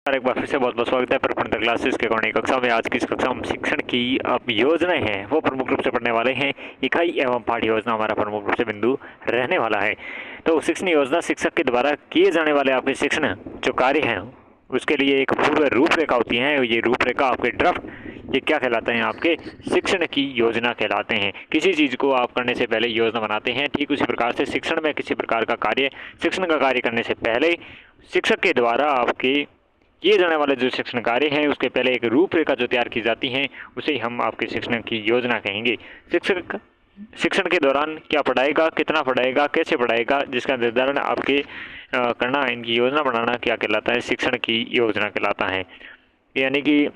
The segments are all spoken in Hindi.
एक बार फिर से बहुत बहुत स्वागत है प्रपंड क्लासेस के कॉर्निंग कक्षा में। आज की इस कक्षा में शिक्षण की योजनाएं हैं वो प्रमुख रूप से पढ़ने वाले हैं। इकाई एवं पाठ्य योजना हमारा प्रमुख रूप से बिंदु रहने वाला है। तो शिक्षण योजना शिक्षक के द्वारा किए जाने वाले आपके शिक्षण जो कार्य हैं उसके लिए एक पूर्व रूपरेखा होती है। ये रूपरेखा आपके ड्राफ्ट ये क्या कहलाते हैं, आपके शिक्षण की योजना कहलाते हैं। किसी चीज़ को आप करने से पहले योजना बनाते हैं, ठीक उसी प्रकार से शिक्षण में किसी प्रकार का कार्य शिक्षण का कार्य करने से पहले शिक्षक के द्वारा आपके किए जाने वाले जो शिक्षण कार्य हैं उसके पहले एक रूपरेखा जो तैयार की जाती है उसे हम आपके शिक्षण की योजना कहेंगे। शिक्षक शिक्षण के दौरान क्या पढ़ाएगा, कितना पढ़ाएगा, कैसे पढ़ाएगा, जिसका निर्धारण आपके करना, इनकी योजना बनाना क्या कहलाता है, शिक्षण की योजना कहलाता है। यानी कि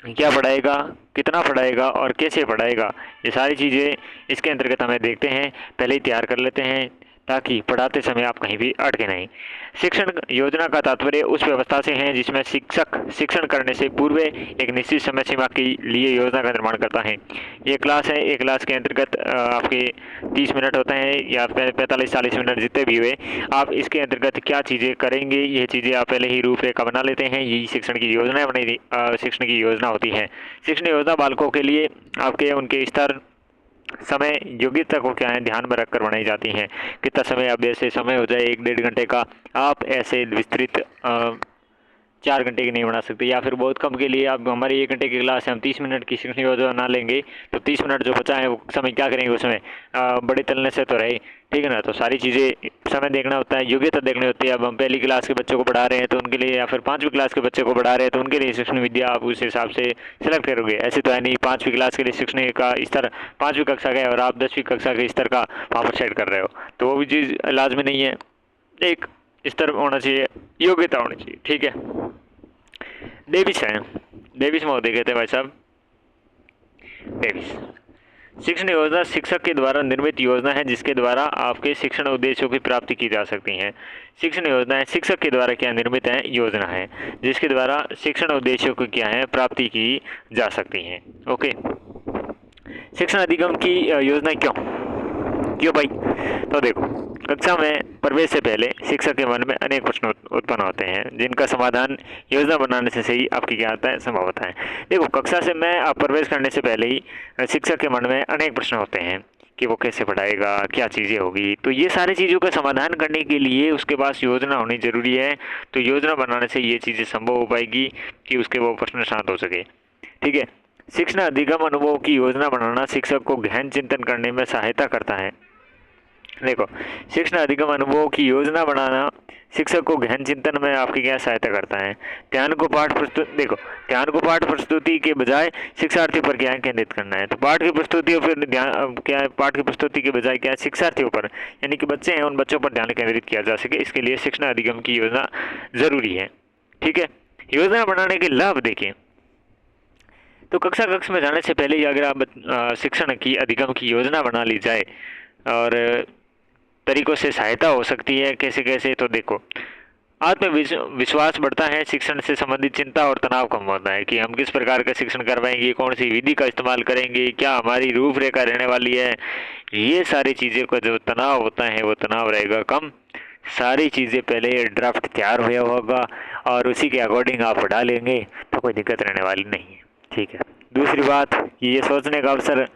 क्या पढ़ाएगा, कितना पढ़ाएगा और कैसे पढ़ाएगा, ये सारी चीज़ें इसके अंतर्गत हमें देखते हैं, पहले ही तैयार कर लेते हैं ताकि पढ़ाते समय आप कहीं भी अटके नहीं। शिक्षण योजना का तात्पर्य उस व्यवस्था से है जिसमें शिक्षक शिक्षण करने से पूर्व एक निश्चित समय सीमा के लिए योजना का निर्माण करता है। ये क्लास है, एक क्लास के अंतर्गत आपके 30 मिनट होते हैं या 45-40 मिनट जितने भी हुए, आप इसके अंतर्गत क्या चीज़ें करेंगे ये चीज़ें आप पहले ही रूपरेखा बना लेते हैं। यही शिक्षण की योजना बनी शिक्षण की योजना होती है। शिक्षण योजना बालकों के लिए आपके उनके स्तर, समय, योग्यता को क्या है ध्यान में रखकर बनाई जाती हैं। कितना समय, अब ऐसे समय हो जाए 1-1.5 घंटे का, आप ऐसे विस्तृत 4 घंटे की नहीं बना सकते, या फिर बहुत कम के लिए आप हमारी 1 घंटे की क्लास है, हम 30 मिनट की शिक्षण योजना ना लेंगे तो 30 मिनट जो बचा है वो समय क्या करेंगे उसमें, बड़े तलने से तो रहे, ठीक है ना। तो सारी चीज़ें समय देखना होता है, योग्यता देखनी होती है। अब हम पहली क्लास के बच्चों को पढ़ा रहे हैं तो उनके लिए, या फिर 5वीं क्लास के बच्चे को पढ़ा रहे हैं तो उनके लिए शिक्षण विद्या आप उस हिसाब से सिलेक्ट करोगे। ऐसे तो है नहीं 5वीं क्लास के लिए शिक्षण का स्तर 5वीं कक्षा का है और आप 10वीं कक्षा के स्तर का वहाँ पर सेट कर रहे हो, तो वो भी चीज़ लाजमी नहीं है। एक स्तर होना चाहिए, योग्यता होनी चाहिए, ठीक है। डेविस है, डेविस महोदय कहते हैं भाई साहब, डेविस। शिक्षण योजना शिक्षक के द्वारा निर्मित योजना है जिसके द्वारा आपके शिक्षण उद्देश्यों की प्राप्ति की जा सकती है। शिक्षण योजनाएं शिक्षक के द्वारा क्या निर्मित है, योजना है जिसके द्वारा शिक्षण उद्देश्यों की क्या है प्राप्ति की जा सकती है। ओके, शिक्षण अधिगम की योजना क्यों क्यों भाई? तो देखो, कक्षा में प्रवेश से पहले शिक्षक के मन में अनेक प्रश्न उत्पन्न होते हैं जिनका समाधान योजना बनाने से सही आपकी क्या आता है, संभव होता है। देखो, कक्षा से मैं आप प्रवेश करने से पहले ही शिक्षक के मन में अनेक प्रश्न होते हैं कि वो कैसे पढ़ाएगा, क्या चीज़ें होगी, तो ये सारी चीज़ों का समाधान करने के लिए उसके पास योजना होनी जरूरी है। तो योजना बनाने से ये चीज़ें संभव हो पाएगी कि उसके वो प्रश्न शांत हो सके, ठीक है। शिक्षण अधिगम अनुभव की योजना बनाना शिक्षक को गहन चिंतन करने में सहायता करता है। देखो, शिक्षण अधिगम अनुभव की योजना बनाना शिक्षक को गहन चिंतन में आपकी क्या सहायता करता है। ध्यान को पाठ प्रस्तुति के बजाय शिक्षार्थी पर क्या केंद्रित करना है। तो पाठ की प्रस्तुति और फिर ध्यान क्या है, पाठ की प्रस्तुति के बजाय क्या है, शिक्षार्थियों पर, यानी कि बच्चे हैं उन बच्चों पर ध्यान केंद्रित किया जा सके, इसके लिए शिक्षण अधिगम की योजना जरूरी है, ठीक है। योजना बनाने के लाभ देखिए, तो कक्ष में जाने से पहले ही अगर आप शिक्षण की अधिगम की योजना बना ली जाए और तरीकों से सहायता हो सकती है, कैसे कैसे, तो देखो, आत्मविश्वास बढ़ता है, शिक्षण से संबंधित चिंता और तनाव कम होता है कि हम किस प्रकार का शिक्षण करवाएंगे, कौन सी विधि का इस्तेमाल करेंगे, क्या हमारी रूपरेखा रहने वाली है, ये सारी चीज़ें का जो तनाव होता है वो तनाव रहेगा कम। सारी चीज़ें पहले ड्राफ्ट तैयार हुआ होगा और उसी के अकॉर्डिंग आप पढ़ा लेंगे तो कोई दिक्कत रहने वाली नहीं है, ठीक है। दूसरी बात, ये सोचने का अवसर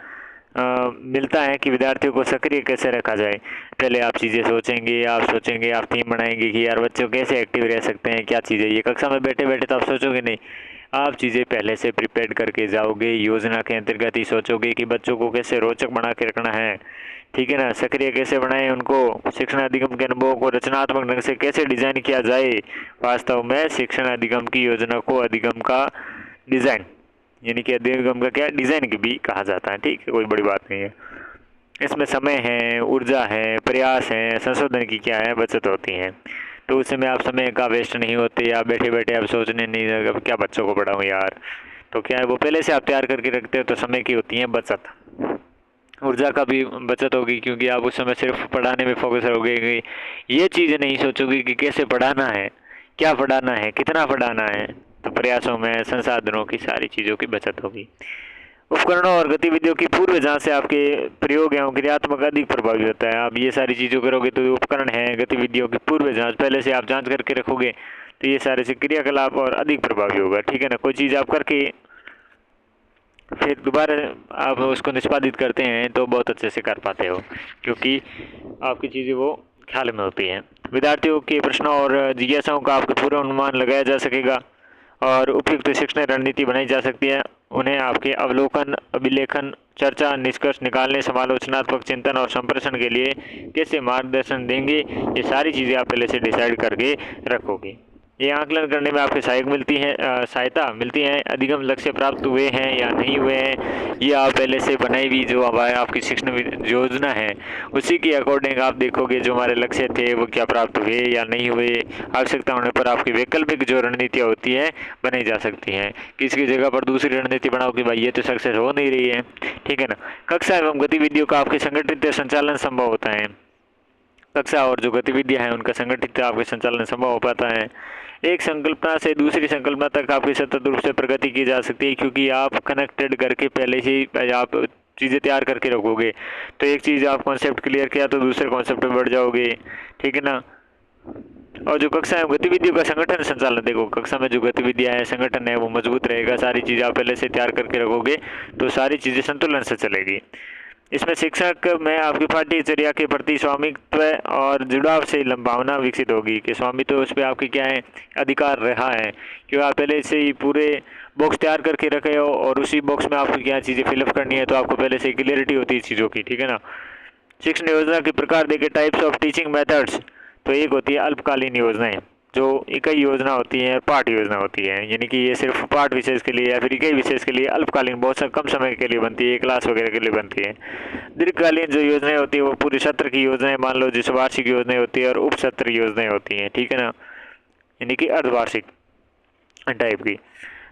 मिलता है कि विद्यार्थियों को सक्रिय कैसे रखा जाए। पहले आप चीज़ें सोचेंगे, आप थीम बनाएंगे कि यार बच्चों कैसे एक्टिव रह सकते हैं, क्या चीज़ें, ये कक्षा में बैठे बैठे तो आप सोचोगे नहीं, आप चीज़ें पहले से प्रिपेयर करके जाओगे। योजना के अंतर्गत ही सोचोगे कि बच्चों को कैसे रोचक बना के रखना है, ठीक है ना, सक्रिय कैसे बनाएं उनको, शिक्षण अधिगम के अनुभव को रचनात्मक ढंग से कैसे डिजाइन किया जाए। वास्तव में शिक्षण अधिगम की योजना को अधिगम का डिज़ाइन, यानी कि अधिगम का क्या डिज़ाइन की भी कहा जाता है, ठीक है, कोई बड़ी बात नहीं है। इसमें समय है, ऊर्जा है, प्रयास है, संशोधन की क्या है बचत होती है। तो उस समय आप समय का वेस्ट नहीं होते, आप बैठे बैठे आप सोचने नहीं अब क्या बच्चों को पढ़ाऊँ यार, तो क्या है वो पहले से आप तैयार करके रखते हो, तो समय की होती है बचत, ऊर्जा का भी बचत होगी क्योंकि आप उस समय सिर्फ पढ़ाने में फोकस रहोगे। ये चीज़ नहीं सोचोगे कि कैसे पढ़ाना है, क्या पढ़ाना है, कितना पढ़ाना है, तो प्रयासों में संसाधनों की सारी चीज़ों की बचत होगी। उपकरणों और गतिविधियों की पूर्व जांच से आपके प्रयोग एवं क्रियात्मक अधिक प्रभावी होता है। आप ये सारी चीज़ों करोगे तो उपकरण है, गतिविधियों की पूर्व जांच पहले से आप जांच करके रखोगे तो ये सारे से क्रियाकलाप और अधिक प्रभावी होगा, ठीक है ना। कोई चीज़ आप करके फिर दोबारा आप उसको निष्पादित करते हैं तो बहुत अच्छे से कर पाते हो, क्योंकि आपकी चीज़ें वो ख्याल में होती हैं। विद्यार्थियों के प्रश्नों और जिज्ञासाओं का आपके पूरा अनुमान लगाया जा सकेगा और उपयुक्त शिक्षण रणनीति बनाई जा सकती है। उन्हें आपके अवलोकन, अभिलेखन, चर्चा, निष्कर्ष निकालने, समालोचनात्मक चिंतन और संप्रेषण के लिए कैसे मार्गदर्शन देंगे, ये सारी चीज़ें आप पहले से डिसाइड करके रखोगे। ये आकलन करने में आपकी सहायता मिलती है। अधिगम लक्ष्य प्राप्त हुए हैं या नहीं हुए हैं, ये आप पहले से बनाई हुई जो हमारे आपकी शिक्षण योजना है उसी के अकॉर्डिंग आप देखोगे जो हमारे लक्ष्य थे वो क्या प्राप्त हुए या नहीं हुए। आवश्यकता होने पर आपकी वैकल्पिक जो रणनीतियाँ होती हैं बनाई जा सकती हैं। किसी जगह पर दूसरी रणनीति बनाओ कि भाई ये तो सक्सेस हो नहीं रही है, ठीक है ना। कक्षा एवं गतिविधियों का आपके संगठित संचालन संभव होता है। कक्षा और जो गतिविधियां हैं उनका संगठित आपके संचालन संभव हो पाता है। एक संकल्पना से दूसरी संकल्पना तक आपकी सतत रूप से प्रगति की जा सकती है, क्योंकि आप कनेक्टेड करके पहले से ही आप चीज़ें तैयार करके रखोगे। तो एक चीज़ आप कॉन्सेप्ट क्लियर किया तो दूसरे कॉन्सेप्ट में बढ़ जाओगे, ठीक है ना। और जो कक्षा है गतिविधियों का संगठन संचालन, देखो कक्षा में जो गतिविधियां है संगठन है वो मजबूत रहेगा। सारी चीज़ें आप पहले से तैयार करके रखोगे तो सारी चीज़ें संतुलन से चलेगी। इसमें शिक्षक में आपकी पाठ्यचर्या के प्रति स्वामित्व और जुड़ाव से भावना विकसित होगी कि स्वामित्व उस पर आपकी क्या है, अधिकार रहा है, क्योंकि आप पहले से ही पूरे बॉक्स तैयार करके रखे हो और उसी बॉक्स में आपको क्या चीज़ें फिलअप करनी है, तो आपको पहले से क्लियरिटी होती है चीज़ों की, ठीक है ना। शिक्षण योजना के प्रकार देखे, टाइप्स ऑफ टीचिंग मेथड्स, तो एक होती है अल्पकालीन योजनाएं, जो इकाई योजना होती है, पाठ योजना होती है, यानी कि ये सिर्फ पाठ विशेष के लिए या फिर इकाई विशेष के लिए अल्पकालीन बहुत सा कम समय के लिए बनती है, क्लास वगैरह के लिए बनती है। दीर्घकालीन जो योजनाएं होती है वो पूरे सत्र की योजनाएं मान लो, जिस वार्षिक योजनाएं होती है और उप सत्र योजनाएं होती हैं, ठीक है ना, यानी कि अर्धवार्षिक टाइप की।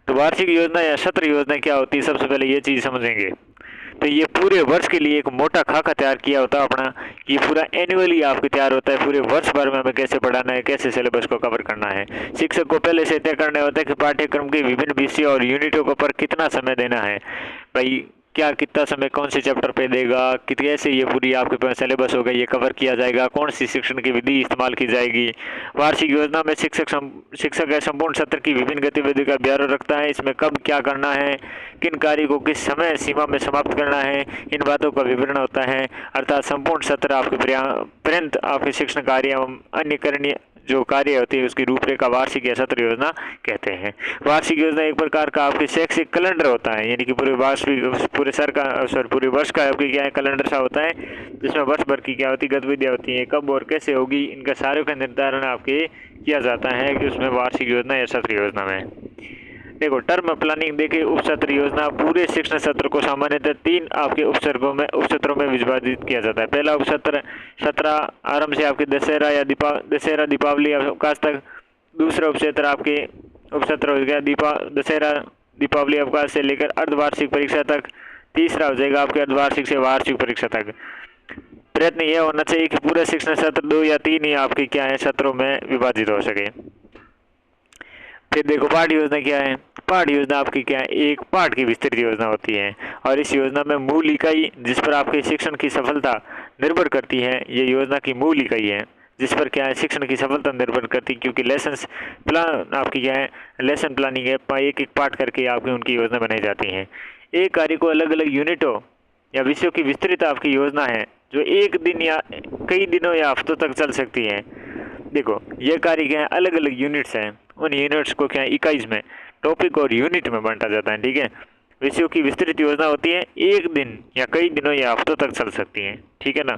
तो वार्षिक योजना या सत्र योजना क्या होती है, सबसे पहले ये चीज़ समझेंगे। तो ये पूरे वर्ष के लिए एक मोटा खाका तैयार किया होता है अपना, कि पूरा एनुअली आपके तैयार होता है, पूरे वर्ष भर में हमें कैसे पढ़ाना है, कैसे सिलेबस को कवर करना है। शिक्षक को पहले से तय करना होता है कि पाठ्यक्रम के विभिन्न विषयों और यूनिटों पर कितना समय देना है, भाई क्या कितना समय कौन से चैप्टर पे देगा, कैसे ये पूरी आपके पास सिलेबस होगा, ये कवर किया जाएगा, कौन सी शिक्षण की विधि इस्तेमाल की जाएगी। वार्षिक योजना में शिक्षक है संपूर्ण सत्र की विभिन्न गतिविधियों का ब्यौरा रखता है। इसमें कब क्या करना है, किन कार्य को किस समय सीमा में समाप्त करना है, इन बातों का विवरण होता है। अर्थात संपूर्ण सत्र आपके पर्यंत आपके शिक्षण कार्य एवं अन्य करणीय जो कार्य होती है उसकी रूपरेखा वार्षिक या सत्र योजना कहते हैं। वार्षिक योजना एक प्रकार का आपके शैक्षिक कैलेंडर होता है, यानी कि पूरे वर्ष का आपकी क्या है, कैलेंडर सा होता है, जिसमें वर्ष भर की क्या होती है, गतिविधियाँ होती हैं, कब और कैसे होगी, इनका सारों का निर्धारण आपके किया जाता है कि उसमें वार्षिक योजना या सत्र योजना में। देखो टर्म प्लानिंग देखे, उप सत्र योजना पूरे शिक्षण सत्र को सामान्यतः 3 आपके उपसत्रों में विभाजित किया जाता है। पहला उपसत्र सत्र आरंभ से आपके दशहरा दीपावली अवकाश तक। दूसरा उपसत्र आपके उपसत्र हो गया दशहरा दीपावली अवकाश से लेकर अर्धवार्षिक परीक्षा तक। तीसरा हो जाएगा आपके अर्धवार्षिक से वार्षिक परीक्षा तक। प्रयत्न यह होना चाहिए कि पूरा शिक्षण सत्र 2 या 3 ही आपके क्या है सत्रों में विभाजित हो सके। फिर देखो पाठ योजना क्या है। पाठ योजना आपकी क्या है, एक पाठ की विस्तृत योजना होती है और इस योजना में मूल इकाई जिस पर आपके शिक्षण की सफलता निर्भर करती है, ये योजना की मूल इकाई है जिस पर क्या है शिक्षण की सफलता निर्भर करती है, क्योंकि लेसन प्लान आपकी क्या है, लेसन प्लानिंग है, एक एक पाठ करके आपकी उनकी योजना बनाई जाती है। एक कार्य को अलग अलग यूनिटों या विषयों की विस्तृत आपकी योजना है जो एक दिन या कई दिनों या हफ्तों तक चल सकती है। देखो ये कार्य क्या है, अलग अलग यूनिट्स हैं, उन यूनिट्स को क्या है इकाइज में, टॉपिक और यूनिट में बांटा जाता है, ठीक है। विषयों की विस्तृत योजना होती है, एक दिन या कई दिनों या हफ्तों तक चल सकती है, ठीक है ना।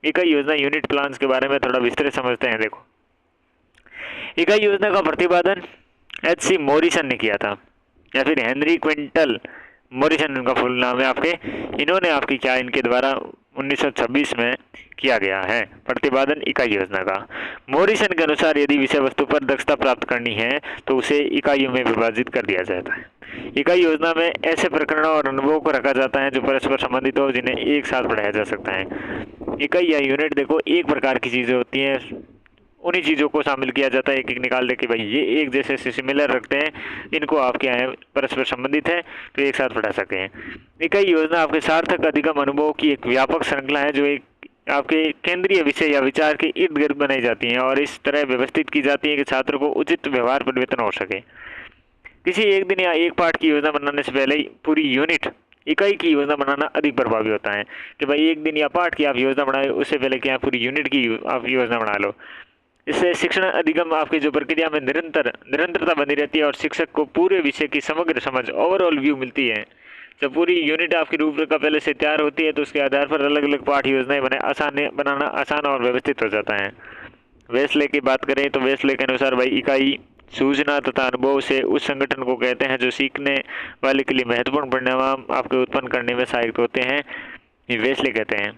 इकाई योजना यूनिट प्लान्स के बारे में थोड़ा विस्तृत समझते हैं। देखो इकाई योजना का प्रतिपादन H.C. मॉरिसन ने किया था, या फिर हेनरी क्विंटल मॉरिसन उनका फुल नाम है आपके। इन्होंने आपकी क्या इनके द्वारा 1926 में किया गया है प्रतिपादन इकाई योजना का। मॉरिसन के अनुसार यदि विषय वस्तु पर दक्षता प्राप्त करनी है तो उसे इकाइयों में विभाजित कर दिया जाता है। इकाई योजना में ऐसे प्रकरणों और अनुभवों को रखा जाता है जो परस्पर संबंधित हो, जिन्हें एक साथ पढ़ाया जा सकता है। इकाई या यूनिट देखो एक प्रकार की चीज़ें होती हैं, उन्हीं चीज़ों को शामिल किया जाता है, एक एक निकाल दे कि भाई ये एक जैसे से सिमिलर रखते हैं, इनको आप क्या है परस्पर संबंधित है तो एक साथ पढ़ा सकें। इकाई योजना आपके सार्थक अधिगम अनुभव की एक व्यापक श्रृंखला है जो एक आपके केंद्रीय विषय या विचार के इर्द गिर्द बनाई जाती हैं और इस तरह व्यवस्थित की जाती है कि छात्रों को उचित व्यवहार परिवर्तन हो सके। किसी एक दिन या एक पाठ की योजना बनाने से पहले पूरी यूनिट इकाई की योजना बनाना अधिक प्रभावी होता है कि भाई एक दिन या पाठ की आप योजना बनाए, उससे पहले क्या पूरी यूनिट की आप योजना बना लो। इससे शिक्षण अधिगम आपकी जो प्रक्रिया में निरंतरता बनी रहती है और शिक्षक को पूरे विषय की समग्र समझ ओवरऑल व्यू मिलती है। जब पूरी यूनिट आपकी रूपरेखा पहले से तैयार होती है तो उसके आधार पर अलग अलग पाठ योजनाएं बनाना आसान और व्यवस्थित हो जाता है। वेस्ले की बात करें तो वेस्ले के अनुसार भाई इकाई सूचना तथा अनुभव से उस संगठन को कहते हैं जो सीखने वाले के लिए महत्वपूर्ण परिणाम आपके उत्पन्न करने में सहायक होते हैं। ये वेस्ले कहते हैं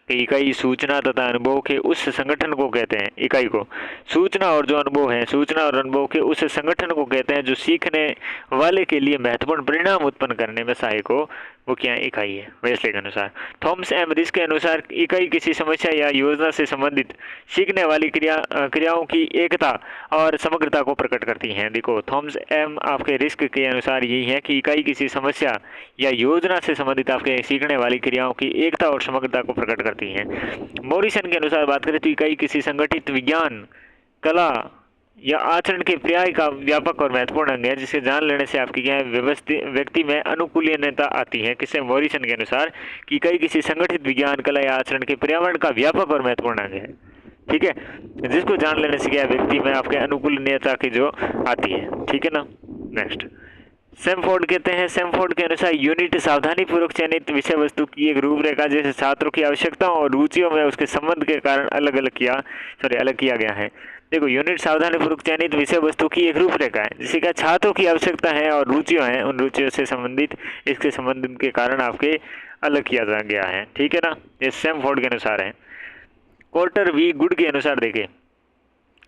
कि इकाई सूचना तथा अनुभव के उस संगठन को कहते हैं, इकाई को सूचना और जो अनुभव है, सूचना और अनुभव के उस संगठन को कहते हैं जो सीखने वाले के लिए महत्वपूर्ण परिणाम उत्पन्न करने में सहायक हो, वो क्या इकाई है वेस्ले के अनुसार। थॉमस एम रिस के अनुसार इकाई किसी समस्या या योजना से संबंधित सीखने वाली क्रियाओं की एकता और समग्रता को प्रकट करती हैं। देखो थॉमस एम आपके रिस्क के अनुसार यही है कि इकाई किसी समस्या या योजना से संबंधित आपके सीखने वाली क्रियाओं की एकता और समग्रता को प्रकट करती हैं। मॉरिसन के अनुसार बात करें तो इकाई किसी संगठित विज्ञान, कला या आचरण के पर्याय का व्यापक और महत्वपूर्ण अंग है जिसे जान लेने से आपकी क्या है व्यवस्थित व्यक्ति में अनुकूलनीयता आती है। किसे मॉरिसन के अनुसार कि इकाई किसी संगठित विज्ञान, कला या आचरण के पर्यावरण का व्यापक और महत्वपूर्ण अंग है, ठीक है, जिसको जान लेने से क्या है व्यक्ति में आपके अनुकूलनीयता की जो आती है, ठीक है ना। नेक्स्ट सैमफोर्ड कहते हैं, सैमफोर्ड के अनुसार यूनिट सावधानी पूर्वक चयनित विषय वस्तु की एक रूपरेखा जैसे छात्रों की आवश्यकताओं और रुचियों में उसके संबंध के कारण अलग किया गया है। देखो यूनिट सावधानी पूर्वक चयनित विषय वस्तु की एक रूपरेखा है जिसे क्या छात्रों की आवश्यकता है और रुचियां हैं, उन रुचियों से संबंधित इसके संबंध के कारण आपके अलग किया गया है, ठीक है ना। ये सैमफोर्ड के अनुसार है। कोर्टर वी गुड के अनुसार देखें,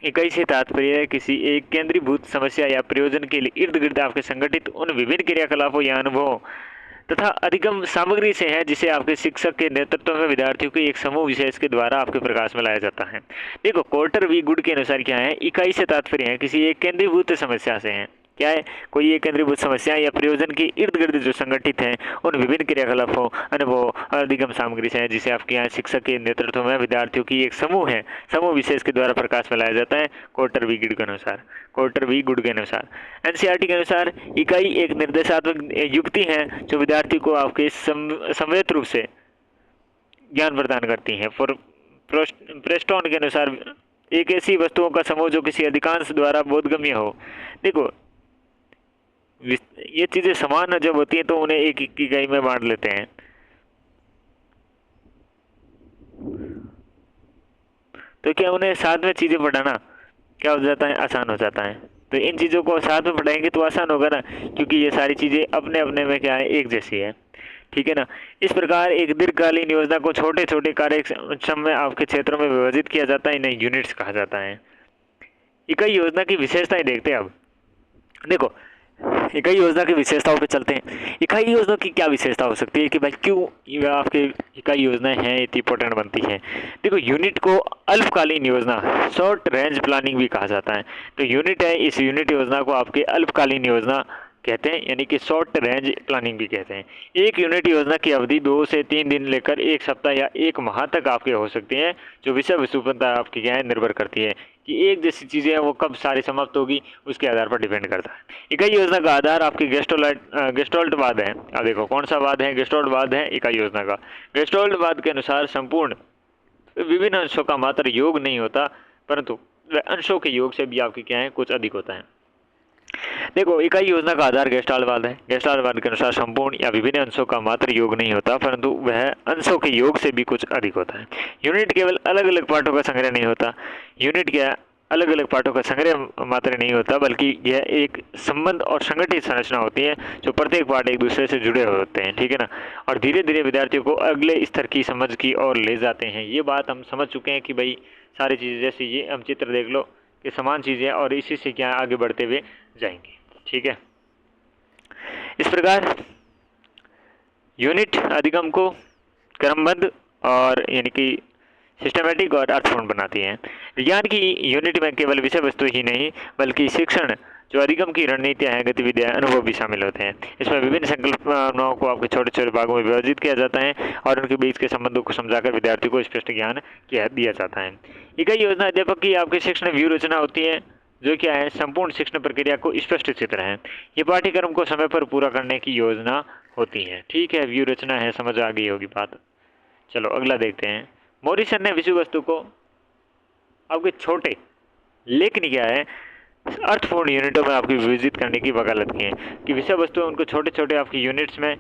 इकाई से तात्पर्य किसी एक केंद्रीभूत समस्या या प्रयोजन के लिए इर्द गिर्द आपके संगठित उन विभिन्न क्रियाकलापों या अनुभवों तथा अधिगम सामग्री से है जिसे आपके शिक्षक के नेतृत्व में विद्यार्थियों के एक समूह विशेष के द्वारा आपके प्रकाश में लाया जाता है। देखो कोर्टर वी गुड के अनुसार क्या है, इकाई से तात्पर्य है किसी एक केंद्रीभूत समस्या से है, क्या है कोई एक केंद्रीभूत समस्या या प्रयोजन के इर्द गिर्द जो संगठित हैं उन विभिन्न क्रियाकलापों, अनुभव और अधिगम सामग्री से है जिसे आपके यहाँ शिक्षक के नेतृत्व में विद्यार्थियों की एक समूह है, समूह विशेष के द्वारा प्रकाश में लाया जाता है। कोर्टर वी गुड के अनुसार, कोर्टर वी गुड के अनुसार। एनसीईआरटी के अनुसार इकाई एक निर्देशात्मक युक्ति है जो विद्यार्थी को आपके संवेद रूप से ज्ञान प्रदान करती है। प्रेस्टोन के अनुसार एक ऐसी वस्तुओं का समूह जो किसी अधिकांश द्वारा बोधगम्य हो। देखो ये चीजें समान जब होती हैं तो उन्हें एक इकाई में बांट लेते हैं, तो क्या उन्हें साथ में चीजें पढ़ाना क्या हो जाता है, आसान हो जाता है। तो इन चीजों को साथ में पढ़ाएंगे तो आसान होगा ना, क्योंकि ये सारी चीजें अपने अपने में क्या है एक जैसी है, ठीक है ना। इस प्रकार एक दीर्घकालीन योजना को छोटे छोटे कार्यक्षम में आपके क्षेत्रों में विभाजित किया जाता है, इन्हें यूनिट्स कहा जाता है। इकाई योजना की विशेषताएं देखते हैं। अब देखो इकाई योजना की विशेषताओं पे चलते हैं। इकाई योजना की क्या विशेषता हो सकती है कि भाई क्यों ये आपके इकाई योजनाएं हैं इतनी इंपॉर्टेंट बनती हैं। देखो यूनिट को अल्पकालीन योजना, शॉर्ट रेंज प्लानिंग भी कहा जाता है। तो यूनिट है, इस यूनिट योजना को आपके अल्पकालीन योजना कहते हैं, यानी कि शॉर्ट रेंज प्लानिंग भी कहते हैं। एक यूनिट योजना की अवधि 2 से 3 दिन लेकर 1 सप्ताह या 1 माह तक आपके हो सकती है, जो विषय वस्तु पर आपकी क्या है निर्भर करती है कि एक जैसी चीज़ें हैं वो कब सारी समाप्त होगी, उसके आधार पर डिपेंड करता है। इकाई योजना का आधार आपकी गेस्टोल्टवाद है। अब देखो कौन सा वाद है, गेस्टोल्टवाद है इकाई योजना का। गेस्टोल्टवाद के अनुसार संपूर्ण विभिन्न अंशों का मात्र योग नहीं होता, परंतु अंशों के योग से भी आपकी क्या है कुछ अधिक होता है। देखो इकाई योजना का आधार गेस्टाल्टवाद है। गेस्टाल्टवाद के अनुसार संपूर्ण या विभिन्न अंशों का मात्र योग नहीं होता, परंतु वह अंशों के योग से भी कुछ अधिक होता है। यूनिट केवल अलग अलग पार्टों का संग्रह नहीं होता, यूनिट क्या अलग अलग पार्टों का संग्रह मात्र नहीं होता, बल्कि यह एक संबंध और संगठित संरचना होती है जो प्रत्येक पार्ट एक दूसरे से जुड़े होते हैं, ठीक है ना। और धीरे धीरे विद्यार्थियों को अगले स्तर की समझ की ओर ले जाते हैं। ये बात हम समझ चुके हैं कि भाई सारी चीज़ें जैसे ये हम चित्र देख लो कि समान चीज़ें और इसी से क्या आगे बढ़ते हुए जाएंगे, ठीक है। इस प्रकार यूनिट अधिगम को क्रमबद्ध और यानी कि सिस्टमेटिक और अर्थपूर्ण बनाती है। विज्ञान की यूनिट में केवल विषय वस्तु ही नहीं बल्कि शिक्षण जो अधिगम की रणनीतियाँ हैं, गतिविधियाँ, अनुभव भी शामिल होते हैं। इसमें विभिन्न संकल्पनाओं को आपके छोटे-छोटे भागों में विभाजित किया जाता है और उनके बीच के संबंधों को समझाकर विद्यार्थियों को स्पष्ट ज्ञान दिया जाता है। इकाई योजना अध्यापक की आपकी शिक्षण व्यूह रचना होती है, जो क्या है संपूर्ण शिक्षण प्रक्रिया को स्पष्ट चित्र है। ये पाठ्यक्रम को समय पर पूरा करने की योजना होती है। ठीक है, व्यू रचना है, समझ आ गई होगी बात। चलो अगला देखते हैं। मॉरिसन ने विषय वस्तु को आपके छोटे लेकिन क्या है अर्थपूर्ण यूनिटों में आपकी विभाजित करने की वकालत की है कि विषय वस्तु उनको छोटे छोटे आपकी यूनिट्स में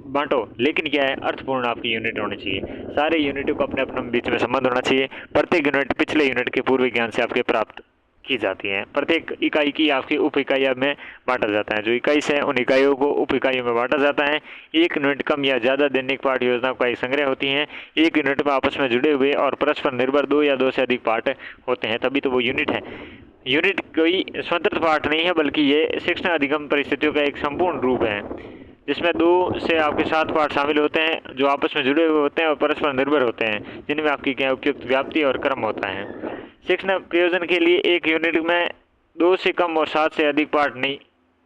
बांटो, लेकिन क्या है अर्थपूर्ण आपकी यूनिट होनी चाहिए। सारे यूनिटों को अपने अपने बीच में संबंध होना चाहिए। प्रत्येक यूनिट पिछले यूनिट के पूर्व ज्ञान से आपके प्राप्त की जाती है। प्रत्येक इकाई की आपकी उप इकाइयों में बांटा जाता है। जो इकाई से उन इकाइयों को उप इकाइयों में बांटा जाता है। एक यूनिट कम या ज़्यादा दैनिक पाठ योजना का एक संग्रह होती है। एक यूनिट में आपस में जुड़े हुए और परस्पर निर्भर दो या दो से अधिक पाठ होते हैं, तभी तो वो यूनिट है। यूनिट कोई स्वतंत्र पाठ नहीं है, बल्कि ये शिक्षण अधिगम परिस्थितियों का एक संपूर्ण रूप है, जिसमें 2 से आपके 7 पाठ शामिल होते हैं जो आपस में जुड़े हुए होते हैं और परस्पर निर्भर होते हैं, जिनमें आपकी क्या उपयुक्त व्याप्ति और क्रम होता है। शिक्षण प्रयोजन के लिए एक यूनिट में 2 से कम और 7 से अधिक पाठ नहीं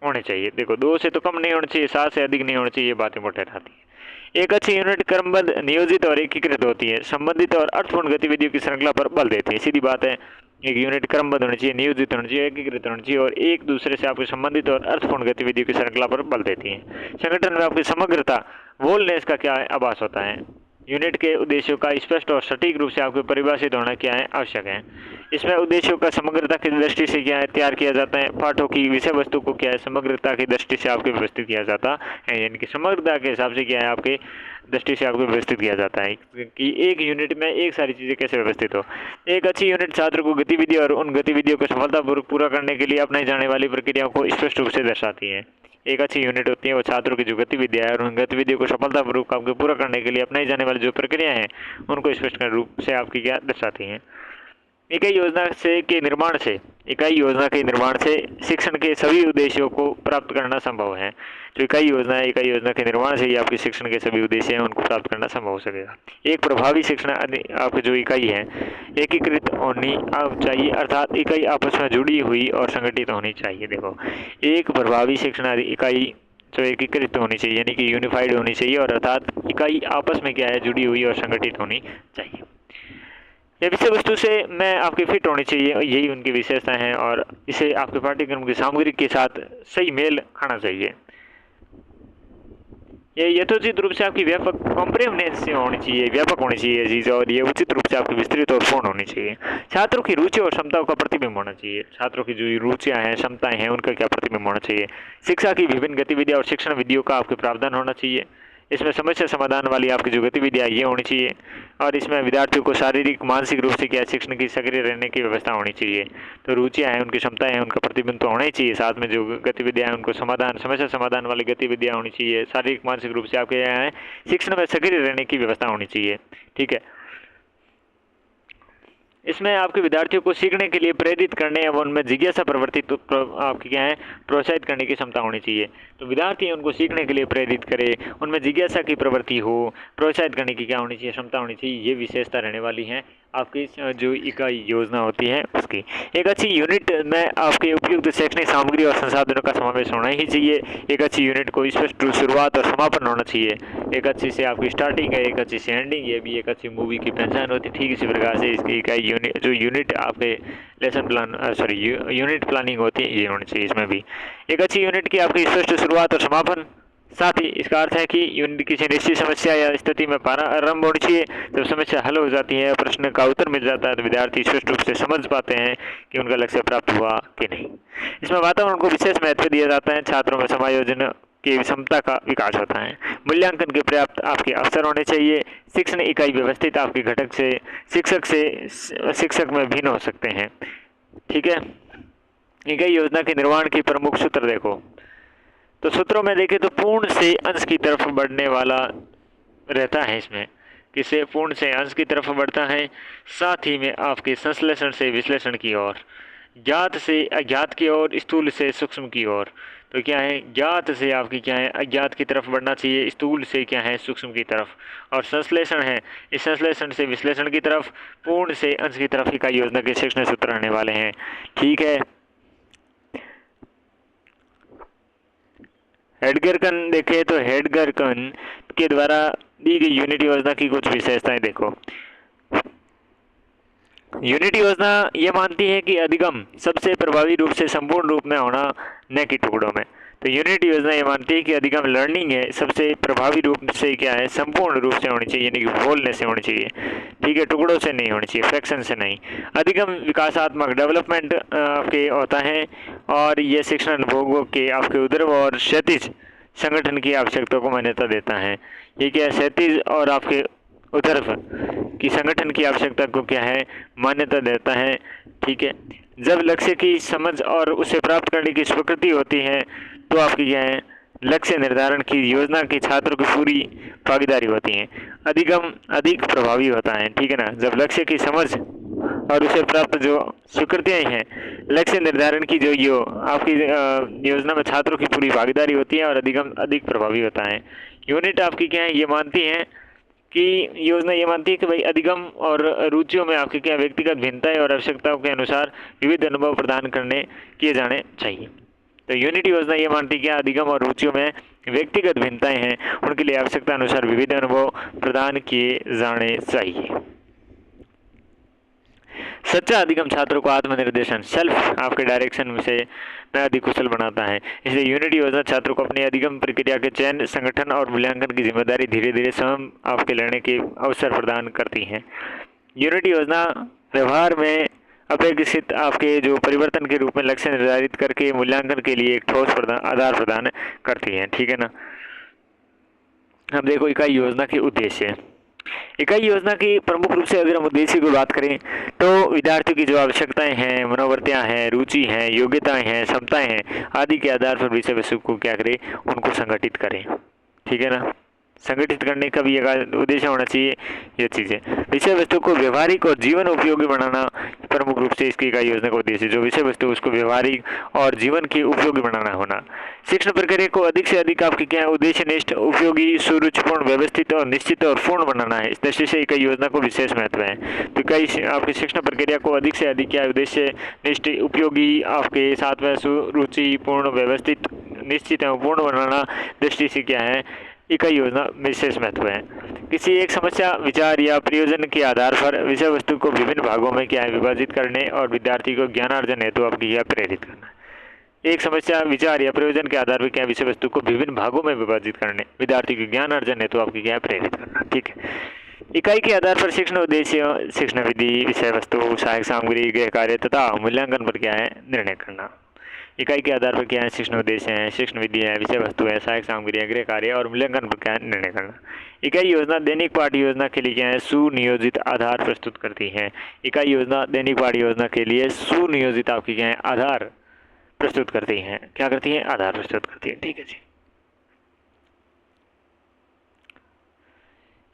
होने चाहिए। देखो 2 से तो कम नहीं होने चाहिए, 7 से अधिक नहीं होने चाहिए, ये बात इंपॉर्टेंट आती है। एक अच्छी यूनिट क्रमबद्ध, नियोजित और एकीकृत होती है, संबंधित और अर्थपूर्ण गतिविधियों की श्रृंखला पर बल देती है। सीधी बात है, एक यूनिट क्रमबद्ध होनी चाहिए, नियोजित होनी चाहिए, एकीकृत होनी चाहिए और एक दूसरे से आपके संबंधित और अर्थपूर्ण गतिविधियों की श्रृंखला पर बल देती है। संगठन में आपकी समग्रता, वोलनेस का क्या है आभास होता है। यूनिट के उद्देश्यों का स्पष्ट और सटीक रूप से आपको परिभाषित होना क्या है आवश्यक है। इसमें उद्देश्यों का समग्रता की दृष्टि से क्या है तैयार किया जाता है। पाठों की विषय वस्तु को क्या है समग्रता की दृष्टि से आपके व्यवस्थित किया जाता है, यानी कि समग्रता के हिसाब से क्या है आपके दृष्टि से आपको व्यवस्थित किया जाता है कि एक यूनिट में एक सारी चीज़ें कैसे व्यवस्थित हो। एक अच्छी यूनिट छात्र को गतिविधि और उन गतिविधियों को सफलतापूर्वक पूरा करने के लिए अपनाई जाने वाली प्रक्रियाओं को स्पष्ट रूप से दर्शाती है। एक अच्छी यूनिट होती है वो छात्रों की जो गतिविधियाँ है और उन गतिविधियों को सफलतापूर्वक आपको पूरा करने के लिए अपनाई जाने वाली जो प्रक्रिया है उनको स्पष्ट रूप से आपकी क्या दर्शाती हैं। इकाई योजना के निर्माण से शिक्षण के सभी उद्देश्यों को प्राप्त करना संभव है। जो इकाई योजना के निर्माण से ही आपके शिक्षण के सभी उद्देश्य हैं उनको प्राप्त करना संभव हो सकेगा। एक प्रभावी शिक्षण आपकी जो इकाई है एकीकृत होनी चाहिए, अर्थात इकाई आपस में जुड़ी हुई और संगठित होनी चाहिए। देखो एक प्रभावी शिक्षण इकाई जो एकीकृत होनी चाहिए, यानी कि यूनिफाइड होनी चाहिए और अर्थात इकाई आपस में क्या है जुड़ी हुई और संगठित होनी चाहिए। ये विषय वस्तु से मैं आपकी फिट होनी चाहिए, यही उनकी विशेषता है और इसे आपके पाठ्यक्रम की सामग्री के साथ सही मेल खाना चाहिए। ये यथोचित रूप से आपकी व्यापक कॉम्प्रिहेंसिव होनी चाहिए, व्यापक होनी चाहिए ये चीज़, और ये उचित रूप से आपकी विस्तृत और पूर्ण होनी चाहिए। छात्रों की रुचि और क्षमताओं का प्रतिबिंब होना चाहिए। छात्रों की जो रुचियाँ हैं क्षमताएं हैं उनका क्या प्रतिबिंब होना चाहिए। शिक्षा की विभिन्न गतिविधियाँ और शिक्षण विधियों का आपके प्रावधान होना चाहिए। इसमें समस्या समाधान वाली आपकी जो गतिविधियाँ ये होनी चाहिए और इसमें विद्यार्थियों को शारीरिक मानसिक रूप से क्या शिक्षण की सक्रिय रहने की व्यवस्था होनी चाहिए। तो रुचियाँ हैं, उनकी क्षमताएं हैं, उनका प्रतिबिंब तो होना ही चाहिए। साथ में जो गतिविधियाँ हैं उनको समस्या समाधान वाली गतिविधियाँ होनी चाहिए। शारीरिक मानसिक रूप से आपके यहाँ है शिक्षण में सक्रिय रहने की व्यवस्था होनी चाहिए। ठीक है, इसमें आपके विद्यार्थियों को सीखने के लिए प्रेरित करने एवं उनमें जिज्ञासा प्रवृत्ति तो आपकी क्या है प्रोत्साहित करने की क्षमता होनी चाहिए। तो विद्यार्थी उनको सीखने के लिए प्रेरित करे, उनमें जिज्ञासा की प्रवृत्ति हो, प्रोत्साहित करने की क्या होनी चाहिए क्षमता होनी चाहिए। ये विशेषता रहने वाली है आपकी जो इकाई योजना होती है उसकी। एक अच्छी यूनिट में आपके उपयुक्त शैक्षणिक सामग्री और संसाधनों का समावेश होना ही चाहिए। एक अच्छी यूनिट को स्पष्ट शुरुआत और समापन होना चाहिए। एक अच्छी से आपकी स्टार्टिंग है, एक अच्छी से एंडिंग, ये भी एक अच्छी मूवी की पहचान होती है। ठीक इसी प्रकार से इसकी इकाई यूनिट आपके लेसन प्लान यूनिट प्लानिंग होती है ये होनी चाहिए। इसमें भी एक अच्छी यूनिट की आपकी स्पष्ट शुरुआत और समापन, साथ ही इसका अर्थ है कि यूनिट किसी निश्चित समस्या या स्थिति में प्रारंभ होनी चाहिए। जब समस्या हल हो जाती है, प्रश्न का उत्तर मिल जाता है, तो विद्यार्थी स्पष्ट रूप से समझ पाते हैं कि उनका लक्ष्य प्राप्त हुआ कि नहीं। इसमें वातावरण को विशेष महत्व दिया जाता है। छात्रों में समायोजन की क्षमता का विकास होता है। मूल्यांकन के पर्याप्त आपके अवसर होने चाहिए। शिक्षण इकाई व्यवस्थित आपके घटक से शिक्षक में भिन्न हो सकते हैं। ठीक है, इकाई योजना के निर्माण की प्रमुख सूत्र देखो, तो सूत्रों में देखें तो पूर्ण से अंश की तरफ बढ़ने वाला रहता है। इसमें किसे पूर्ण से अंश की तरफ बढ़ता है, साथ ही में आपके संश्लेषण से विश्लेषण की ओर, ज्ञात से अज्ञात की ओर, स्थूल से सूक्ष्म की ओर। तो क्या है ज्ञात से आपकी क्या है अज्ञात की तरफ बढ़ना चाहिए, स्थूल से क्या है सूक्ष्म की तरफ, और संश्लेषण है इस संश्लेषण से विश्लेषण की तरफ, पूर्ण से अंश की तरफ इकाई योजना के शिक्षण सूत्र रहने वाले हैं। ठीक है, हेडगरकन देखें तो हेडगरकन के द्वारा दी गई यूनिट योजना की कुछ विशेषताएं देखो। यूनिट योजना ये मानती है कि अधिगम सबसे प्रभावी रूप से संपूर्ण रूप में होना, न कि टुकड़ों में। तो यूनिट योजना ये मानती है कि अधिगम लर्निंग है सबसे प्रभावी रूप से क्या है, संपूर्ण रूप से होनी चाहिए, यानी कि बोलने से होनी चाहिए, ठीक है, टुकड़ों से नहीं होनी चाहिए, फ्रैक्शन से नहीं। अधिगम विकासात्मक डेवलपमेंट आपके होता है और ये शिक्षण अनुभवों के आपके ऊर्ध्व और क्षैतिज संगठन की आवश्यकताओं को मान्यता देता है। ये क्या है, क्षैतिज और आपके ऊर्ध्व की संगठन की आवश्यकता को क्या है, मान्यता देता है, ठीक है। जब लक्ष्य की समझ और उसे प्राप्त करने की स्वीकृति होती है तो आपकी क्या है, लक्ष्य निर्धारण की योजना की छात्रों की पूरी भागीदारी होती है। अधिगम अधिक प्रभावी होता है, ठीक है ना, जब लक्ष्य की समझ और उसे प्राप्त जो स्वीकृतियाँ हैं, लक्ष्य निर्धारण की जो यो आपकी योजना में छात्रों की पूरी भागीदारी होती है और अधिगम अधिक प्रभावी होता है। यूनिट आपकी क्या है, ये मानती है कि योजना ये मानती है कि भाई अधिगम और रुचियों में आपकी क्या व्यक्तिगत भिन्नताएं और आवश्यकताओं के अनुसार विविध अनुभव प्रदान करने किए जाने चाहिए। तो यूनिट योजना ये मानती है कि अधिगम और रुचियों में व्यक्तिगत भिन्नताएं हैं, उनके लिए आवश्यकता अनुसार विविध अनुभव प्रदान किए जाने चाहिए। सच्चा अधिगम छात्रों को आत्मनिर्देशन सेल्फ आपके डायरेक्शन से में अधिक कुशल बनाता है। इसलिए यूनिट योजना छात्रों को अपनी अधिगम प्रक्रिया के चयन, संगठन और मूल्यांकन की जिम्मेदारी धीरे धीरे स्वयं आपके लेने के अवसर प्रदान करती है। यूनिट योजना व्यवहार में अपेक्षित आपके जो परिवर्तन के रूप में लक्ष्य निर्धारित करके मूल्यांकन के लिए एक ठोस आधार प्रदान करती है, ठीक है ना। अब देखो इकाई योजना के उद्देश्य। इकाई योजना की प्रमुख रूप से अगर हम उद्देश्य की बात करें तो विद्यार्थियों की जो आवश्यकताएं हैं, मनोवृत्तियां हैं, रुचि हैं, योग्यताएं हैं, क्षमताएं हैं आदि के आधार पर विषय वस्तु को क्या करें, उनको संगठित करें, ठीक है ना। संगठित करने का भी एक उद्देश्य होना चाहिए। ये चीज़ें विषय वस्तु को व्यवहारिक और जीवन उपयोगी बनाना प्रमुख रूप से इसकी इकाई योजना का उद्देश्य, जो विषय वस्तु उसको व्यवहारिक और जीवन के उपयोगी बनाना होना। शिक्षण प्रक्रिया को अधिक से अधिक आपकी क्या उद्देश्यनिष्ठ, उपयोगी, सुरुचिपूर्ण, व्यवस्थित और निश्चित और पूर्ण बनाना है। इस दृष्टि से इकाई योजना को विशेष महत्व है। तो इकाई आपकी शिक्षण प्रक्रिया को अधिक से अधिक क्या उद्देश्य निष्ठ, उपयोगी, आपके साथ में सुरुचिपूर्ण, व्यवस्थित, निश्चित एवं पूर्ण बनाना दृष्टि से क्या है, इकाई योजना विशेष महत्व है। किसी एक समस्या, विचार या प्रयोजन के आधार पर विषय वस्तु को विभिन्न भागों में क्या है विभाजित करने और विद्यार्थी को ज्ञानार्जन हेतु आपकी क्या प्रेरित करना। एक समस्या, विचार या प्रयोजन के आधार पर क्या विषय वस्तु को विभिन्न भागों में विभाजित करने, विद्यार्थी के ज्ञान अर्जन हेतु आपकी क्या प्रेरित करना, ठीक है। इकाई के आधार पर शिक्षण उद्देश्य, शिक्षण विधि, विषय वस्तु, सहायक सामग्री, गृह कार्य तथा मूल्यांकन पर क्या है निर्णय करना। इकाई के आधार पर क्या है, शिक्षण उद्देश्य है, शिक्षण विधि है, विषय वस्तु है, सहायक सामग्री है, गृह कार्य और मूल्यांकन पर क्या है निर्णय करना। इकाई योजना दैनिक पाठ्य योजना के लिए क्या है, सुनियोजित आधार प्रस्तुत करती है। इकाई योजना दैनिक पाठ्य योजना के लिए सुनियोजित आपकी क्या है, आधार प्रस्तुत करती हैं। क्या करती हैं, आधार प्रस्तुत करती है, ठीक है जी।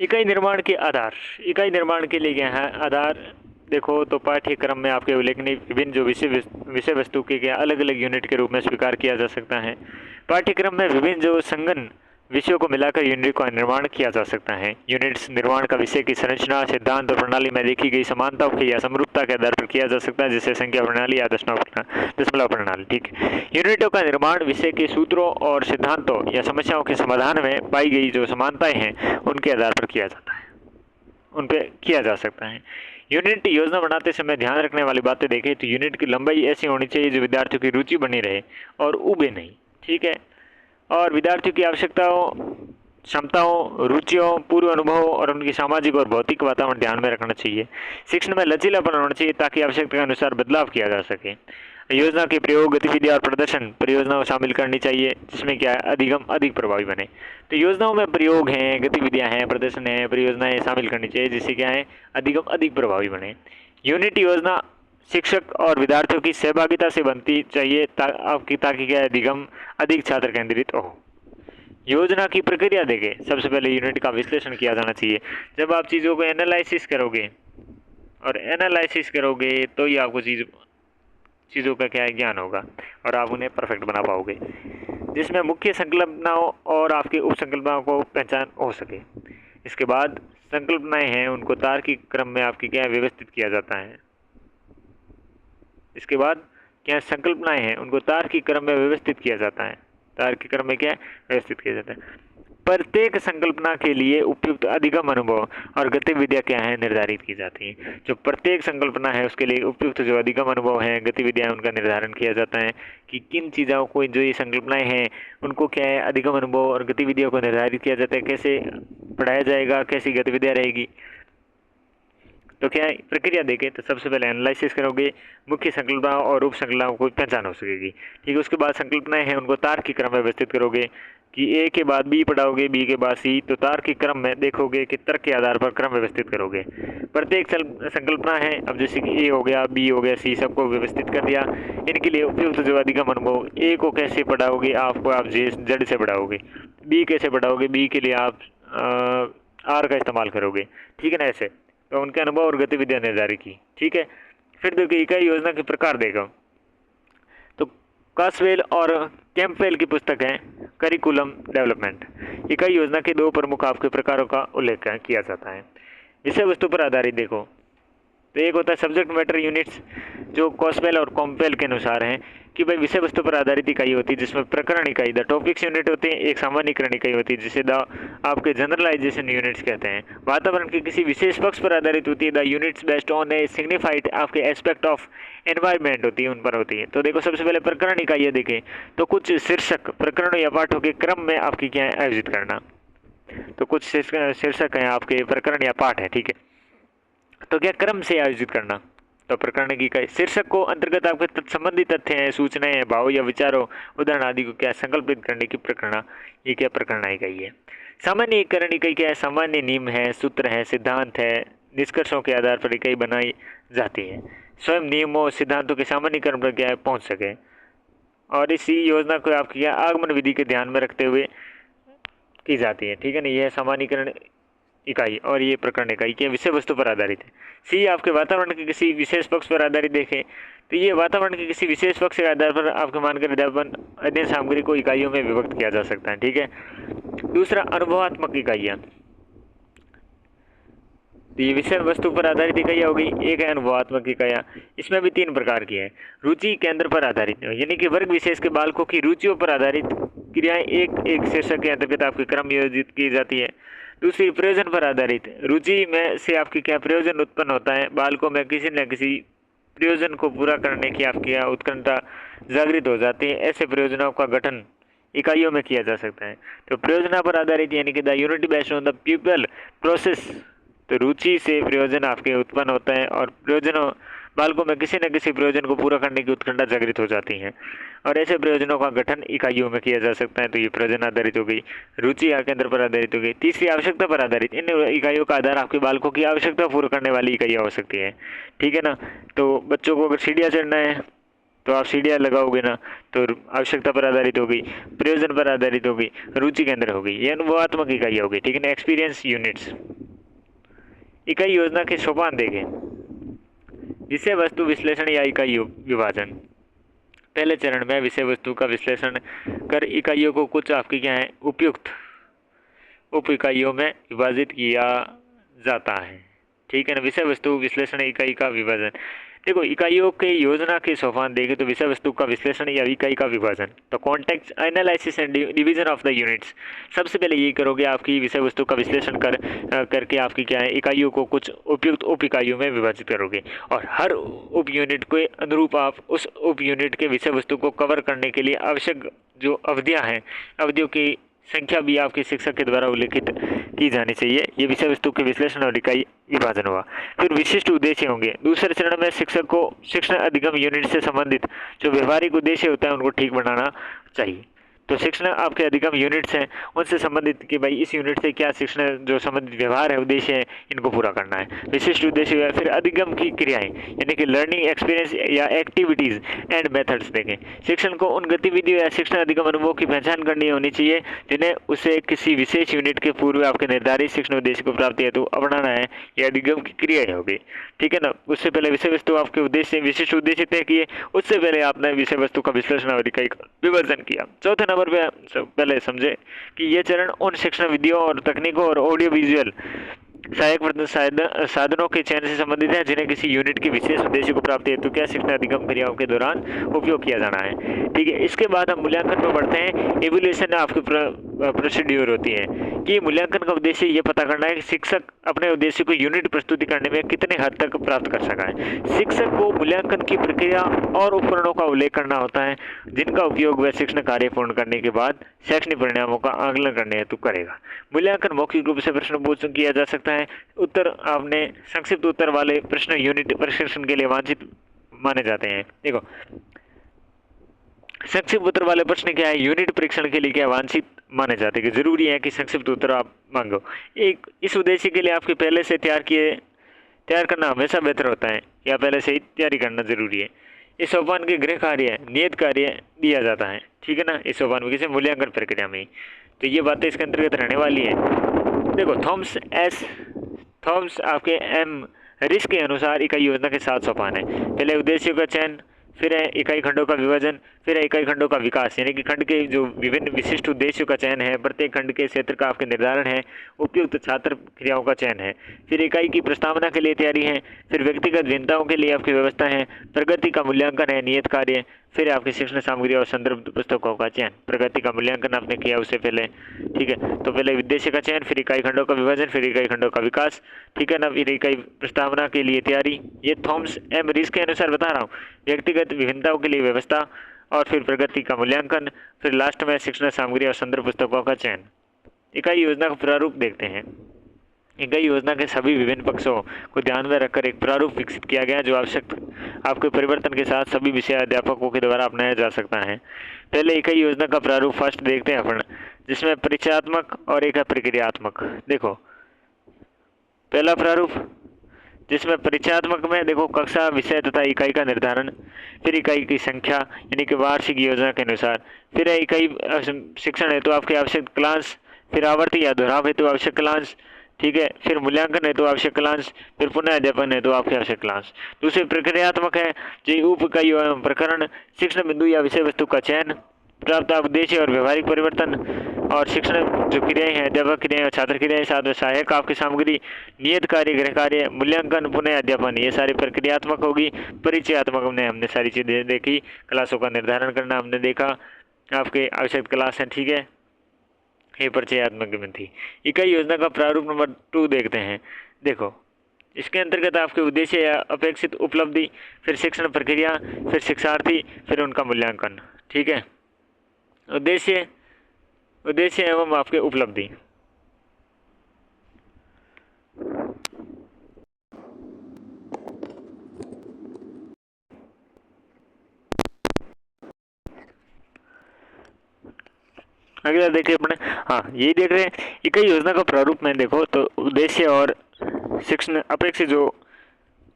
इकाई निर्माण के आधार, इकाई निर्माण के लिए क्या है आधार, देखो तो पाठ्यक्रम में आपके उल्लेखनीय विभिन्न जो विषय वस्तु के क्या अलग अलग यूनिट के रूप में स्वीकार किया जा सकता है। पाठ्यक्रम में विभिन्न जो संगन विषयों को मिलाकर यूनिट का निर्माण किया जा सकता है। यूनिट्स निर्माण का विषय की संरचना, सिद्धांत और प्रणाली में देखी गई समानताओं की या समरूपता के आधार पर किया जा सकता है, जैसे संख्या प्रणाली या दशमलव प्रणाली, ठीक है। यूनिटों का निर्माण विषय के सूत्रों और सिद्धांतों या समस्याओं के समाधान में पाई गई जो समानताएं हैं उनके आधार पर किया जाता है, उन पर किया जा सकता है। यूनिट योजना बनाते समय ध्यान रखने वाली बातें देखें तो यूनिट की लंबाई ऐसी होनी चाहिए जो विद्यार्थियों की रुचि बनी रहे और उबे नहीं, ठीक है। और विद्यार्थियों की आवश्यकताओं, क्षमताओं, रुचियों, पूर्व अनुभव और उनकी सामाजिक और भौतिक वातावरण ध्यान में रखना चाहिए। शिक्षण में लचीलापन होना चाहिए ताकि आवश्यकता के अनुसार बदलाव किया जा सके। योजना के प्रयोग, गतिविधि और प्रदर्शन परियोजनाओं शामिल करनी चाहिए जिसमें क्या है अधिगम अधिक प्रभावी बने। तो योजनाओं में प्रयोग हैं, गतिविधियां हैं, प्रदर्शन है, परियोजनाएं शामिल करनी चाहिए जिससे क्या है अधिगम अधिक प्रभावी बने। यूनिट योजना शिक्षक और विद्यार्थियों की सहभागिता से बनती चाहिए आपकी ताकि क्या अधिगम अधिक छात्र केंद्रित हो। योजना की प्रक्रिया देखें, सबसे पहले यूनिट का विश्लेषण किया जाना चाहिए। जब आप चीज़ों को एनालिसिस करोगे और एनालिसिस करोगे तो ये आपको चीज़ों का क्या है ज्ञान होगा और आप उन्हें परफेक्ट बना पाओगे, जिसमें मुख्य संकल्पनाओं और आपकी उप संकल्पनाओं को पहचान हो सके। इसके बाद संकल्पनाएं हैं उनको तार्किक क्रम में आपकी क्या व्यवस्थित किया जाता है। इसके बाद क्या संकल्पनाएं हैं उनको तार्किक क्रम में व्यवस्थित किया जाता है। तार्किक क्रम में क्या है, व्यवस्थित किया जाता है। प्रत्येक संकल्पना के लिए उपयुक्त अधिगम अनुभव और गतिविधियां क्या है, निर्धारित की जाती हैं। जो प्रत्येक संकल्पना है उसके लिए उपयुक्त जो अधिगम अनुभव है, गतिविधियां, उनका निर्धारण किया जाता है कि किन चीज़ों को, जो ये संकल्पनाएं हैं उनको क्या है, अधिगम अनुभव और गतिविधियों को निर्धारित किया जाता है। कैसे पढ़ाया जाएगा, कैसी गतिविधियाँ रहेगी। तो क्या है, प्रक्रिया देखें तो सबसे पहले एनालिसिस करोगे, मुख्य संकल्पना और उप संकल्पनाओं को पहचान हो सकेगी। ठीक है, उसके बाद संकल्पनाएं हैं उनको तार्किक क्रम में व्यवस्थित करोगे कि ए के बाद बी पढ़ाओगे, बी के बाद सी, तो तार्किक क्रम में देखोगे कि तर्क के आधार पर क्रम व्यवस्थित करोगे। प्रत्येक संकल्पना है, अब जैसे कि ए हो गया, बी हो गया, सी, सबको व्यवस्थित कर दिया। इनके लिए उपयुक्त जो अधिगम अनुभव, ए को कैसे पढ़ाओगे, आपको आप जेड से पढ़ाओगे। बी कैसे पढ़ाओगे, बी के लिए आप आर का इस्तेमाल करोगे। ठीक है ना, ऐसे तो उनके अनुभव और गतिविधियां निर्धारित की। ठीक है, फिर देखिए इकाई योजना के प्रकार देखो तो कास्वेल और कैंपवेल की पुस्तक है करिकुलम डेवलपमेंट। इकाई योजना के दो प्रमुख आपके प्रकारों का उल्लेख किया जाता है। विषय वस्तु पर आधारित देखो तो एक होता है सब्जेक्ट मैटर यूनिट्स, जो कॉस्वेल और कॉम्पेल के अनुसार हैं कि भाई विषय वस्तु पर आधारित इकाई होती है जिसमें प्रकरण इकाई द टॉपिक्स यूनिट होते हैं, एक सामान्यीकरण इकाई होती है जिसे द आपके जनरलाइजेशन यूनिट्स कहते हैं। वातावरण के किसी विशेष पक्ष पर आधारित होती है the units based on A signified आपके एस्पेक्ट ऑफ एनवायरमेंट होती है, उन पर होती है। तो देखो सबसे पहले प्रकरण इकाइयाँ देखें तो कुछ शीर्षक प्रकरणों या पाठों के क्रम में आपकी क्या है, आयोजित करना। तो कुछ शीर्षक हैं आपके प्रकरण या पाठ है। ठीक है, तो क्या क्रम से आयोजित करना, तो प्रकरण की इकाई शीर्षक को अंतर्गत आपके संबंधित तथ्य हैं, सूचनाएं हैं, भाव या विचारों, उदाहरण आदि को क्या संकल्पित करने की प्रकरण, ये क्या प्रकरण इकाई है। सामान्यीकरण इकाई क्या है, सामान्य नियम है, सूत्र है, सिद्धांत है, निष्कर्षों के आधार पर इकाई बनाई जाती है। स्वयं नियमों सिद्धांतों के सामान्यीकरण पर क्या है, पहुँच सके। और इसी योजना को आपकी क्या आगमन विधि के ध्यान में रखते हुए की जाती है। ठीक है ना, यह सामान्यीकरण इकाई और ये प्रकरण इकाई के विषय वस्तु पर आधारित है। सी आपके वातावरण के किसी विशेष पक्ष पर आधारित देखें तो ये वातावरण के किसी विशेष पक्ष के आधार पर आपके मानकर अध्यापन अध्ययन सामग्री को इकाइयों में विभक्त किया जा सकता है। ठीक है, दूसरा अनुभवात्मक इकाइयाँ, तो ये विषय वस्तु पर आधारित इकाइयाँ हो गई। एक है अनुभवात्मक इकाइयाँ, इसमें भी तीन प्रकार की है। रुचि केंद्र पर आधारित, यानी कि वर्ग विशेष के बालकों की रुचियों पर आधारित क्रियाएं एक एक शीर्षक के अंतर्गत आपकी क्रम योजित की जाती है। दूसरी प्रयोजन पर आधारित, रुचि में से आपकी क्या प्रयोजन उत्पन्न होता है, बालकों में किसी न किसी प्रयोजन को पूरा करने की आपकी उत्कंठा जागृत हो जाती है। ऐसे प्रयोजनों का गठन इकाइयों में किया जा सकता है। तो प्रयोजना पर आधारित यानी कि the unity based on the people process, तो रुचि से प्रयोजन आपके उत्पन्न होता है और प्रयोजनों बालकों में किसी न किसी प्रयोजन को पूरा करने की उत्कंठा जागृत हो जाती है और ऐसे प्रयोजनों का गठन इकाइयों में किया जा सकता है। तो ये प्रयोजन आधारित हो गई, रुचि केंद्र पर आधारित हो गई। तीसरी आवश्यकता पर आधारित, इन इकाइयों का आधार आपके बालकों की आवश्यकता पूरा करने वाली इकाइयाँ हो सकती है। ठीक है ना, तो बच्चों को अगर सीढ़ियाँ चढ़ना है तो आप सीढ़ियाँ लगाओगे ना, तो आवश्यकता पर आधारित हो गई, प्रयोजन पर आधारित हो गई, रुचि केंद्र हो गई, ये अनुभवात्मक इकाइयाँ हो गई। ठीक है ना, एक्सपीरियंस यूनिट्स। इकाई योजना के सोपान देखें, विषय वस्तु विश्लेषण या इकाई विभाजन। पहले चरण में विषय वस्तु का विश्लेषण कर इकाइयों को कुछ आपकी क्या है, उपयुक्त उप इकाइयों में विभाजित किया जाता है। ठीक है ना, विषय वस्तु विश्लेषण इकाई का विभाजन। देखो इकाइयों के योजना के सोपान देखें तो विषय वस्तु का विश्लेषण या इकाई का विभाजन, तो context analysis and division of the units. सबसे पहले ये करोगे, आपकी विषय वस्तु का विश्लेषण करके आपकी क्या है, इकाइयों को कुछ उपयुक्त उप इकाइयों में विभाजित करोगे और हर उप यूनिट के अनुरूप आप उस उप यूनिट के विषय वस्तु को कवर करने के लिए आवश्यक जो अवधियाँ हैं, अवधियों की संख्या भी आपके शिक्षक के द्वारा उल्लेखित की जानी चाहिए। ये विषय वस्तु के विश्लेषण और इकाई विभाजन हुआ। फिर विशिष्ट उद्देश्य होंगे। दूसरे चरण में शिक्षक को शिक्षण अधिगम यूनिट से संबंधित जो व्यवहारिक उद्देश्य होता है उनको ठीक बनाना चाहिए। तो शिक्षण आपके अधिगम यूनिट्स हैं, उनसे संबंधित कि भाई इस यूनिट से क्या शिक्षण जो संबंधित व्यवहार है, उद्देश्य है, इनको पूरा करना है। विशिष्ट उद्देश्य है। फिर अधिगम की क्रियाएं यानी कि लर्निंग एक्सपीरियंस या एक्टिविटीज़ एंड मेथड्स देखें। शिक्षण को उन गतिविधियों या शिक्षण अधिगम अनुभवों की पहचान करनी होनी चाहिए जिन्हें उसे किसी विशेष यूनिट के पूर्व आपके निर्धारित शिक्षण उद्देश्य को प्राप्ति हेतु अपनाना है। यह अधिगम की क्रिया होगी। ठीक है ना, उससे पहले विषय वस्तु आपके उद्देश्य विशिष्ट उद्देश्य तय किए, उससे पहले आपने विषय वस्तु का विश्लेषण और इकाई का विभाजन किया। चौथे नंबर पे पहले समझे कि ये चरण उन शिक्षण विधियों और तकनीकों और ऑडियो विजुअल साधनों के चयन से संबंधित है जिन्हें किसी यूनिट के विशेष उद्देश्य को प्राप्ति हेतु क्या शिक्षण अधिगम क्रियाओं के दौरान उपयोग किया जाना है। ठीक है, इसके बाद हम मूल्यांकन पर बढ़ते हैं। एवल्यूएशन आपकी प्रोसीड्यूर होती है कि मूल्यांकन का उद्देश्य ये पता करना है कि शिक्षक अपने उद्देश्य को यूनिट प्रस्तुति करने में कितने हद तक प्राप्त कर सका है। शिक्षक को मूल्यांकन की प्रक्रिया और उपकरणों का उल्लेख करना होता है जिनका उपयोग वह शिक्षण कार्य पूर्ण करने के बाद शैक्षणिक परिणामों का आकलन करने हेतु करेगा। मूल्यांकन मौखिक रूप से प्रश्न पूछ किया जा सकता है। उत्तर आपने संक्षिप्त उत्तर वाले प्रश्न यूनिट प्रशिक्षण के लिए वांछित माने जाते हैं। देखो, संक्षिप्त उत्तर वाले प्रश्न क्या है, यूनिट परीक्षण के लिए क्या वांछित माने जाते हैं कि जरूरी है कि संक्षिप्त उत्तर आप मांगो। एक इस उद्देश्य के लिए आपके पहले से तैयार करना हमेशा बेहतर होता है या पहले से ही तैयारी करना जरूरी है। इस सोपान के गृह कार्य नियत कार्य दिया जाता है। ठीक है ना, इस सोपान में किसी मूल्यांकन प्रक्रिया में, तो ये बातें इसके अंतर्गत रहने वाली है। देखो, थॉम्स आपके एम रिस्क के अनुसार इकाई योजना के 7 सोपान है। पहले उद्देश्यों का चयन, फिर है इकाई खंडों का विभाजन, फिर है इकाई खंडों का विकास, यानी कि खंड के जो विभिन्न विशिष्ट उद्देश्यों का चयन है, प्रत्येक खंड के क्षेत्र का आपके निर्धारण है, उपयुक्त छात्र क्रियाओं का चयन है, फिर इकाई की प्रस्तावना के लिए तैयारी है, फिर व्यक्तिगत भिन्नताओं के लिए आपकी व्यवस्था है, प्रगति का मूल्यांकन है, नियत कार्य, फिर आपकी शिक्षण सामग्री और संदर्भ पुस्तकों का चयन। प्रगति का मूल्यांकन आपने किया उससे पहले। ठीक है, तो पहले उद्देश्य का चयन, फिर इकाई खंडों का विभाजन, फिर इकाई खंडों का विकास। ठीक है ना, फिर इकाई प्रस्तावना के लिए तैयारी, ये थॉम्स एम रिस्क के अनुसार बता रहा हूँ। व्यक्तिगत विभिन्नताओं के लिए व्यवस्था, और फिर प्रगति का मूल्यांकन, फिर लास्ट में शिक्षण सामग्री और संदर्भ पुस्तकों का चयन। इकाई योजना का प्रारूप देखते हैं। इकाई योजना के सभी विभिन्न पक्षों को ध्यान में रखकर एक प्रारूप विकसित किया गया जो आवश्यक आपके परिवर्तन के साथ सभी विषय अध्यापकों के द्वारा अपनाया जा सकता है। पहले इकाई योजना का प्रारूप फर्स्ट देखते हैं अपन, जिसमें परिचयात्मक और एक है प्रक्रियात्मक। देखो, पहला प्रारूप जिसमें परिचयात्मक में देखो कक्षा, विषय तथा इकाई का निर्धारण, फिर इकाई की संख्या यानी कि वार्षिक योजना के अनुसार, फिर है इकाई शिक्षण हेतु आपके आवश्यक क्लास, फिर आवर्ती या दोहराव हेतु आवश्यक क्लास। ठीक है, फिर मूल्यांकन हेतु आवश्यक क्लास, फिर पुनः अध्यापन हेतु आपके आवश्यक क्लास। दूसरी प्रक्रियात्मक है जो उप इकाई एवं प्रकरण, शिक्षण बिंदु या विषय वस्तु का चयन, प्राप्त उद्देश्य और व्यवहारिक परिवर्तन, और शिक्षण जो क्रियाएं हैं, अध्यापक क्रियाएं और छात्र क्रियाएं, साथ में सहायक आपकी सामग्री, नियत कार्य, गृह कार्य, मूल्यांकन, पुनः अध्यापन, ये सारी प्रक्रियात्मक होगी। परिचयात्मक में हमने सारी चीज़ें देखी, क्लासों का निर्धारण करना हमने देखा, आपके आवश्यक क्लास हैं। ठीक है, ये परिचयात्मक में थी। इकाई योजना का प्रारूप नंबर 2 देखते हैं। देखो, इसके अंतर्गत आपके उद्देश्य या अपेक्षित उपलब्धि, फिर शिक्षण प्रक्रिया, फिर शिक्षार्थी, फिर उनका मूल्यांकन। ठीक है, उद्देश्य एवं आपके उपलब्धि। अगला देखिए अपने, हाँ ये देख रहे हैं इकाई योजना का प्रारूप में। देखो तो उद्देश्य और शिक्षण अपेक्षित जो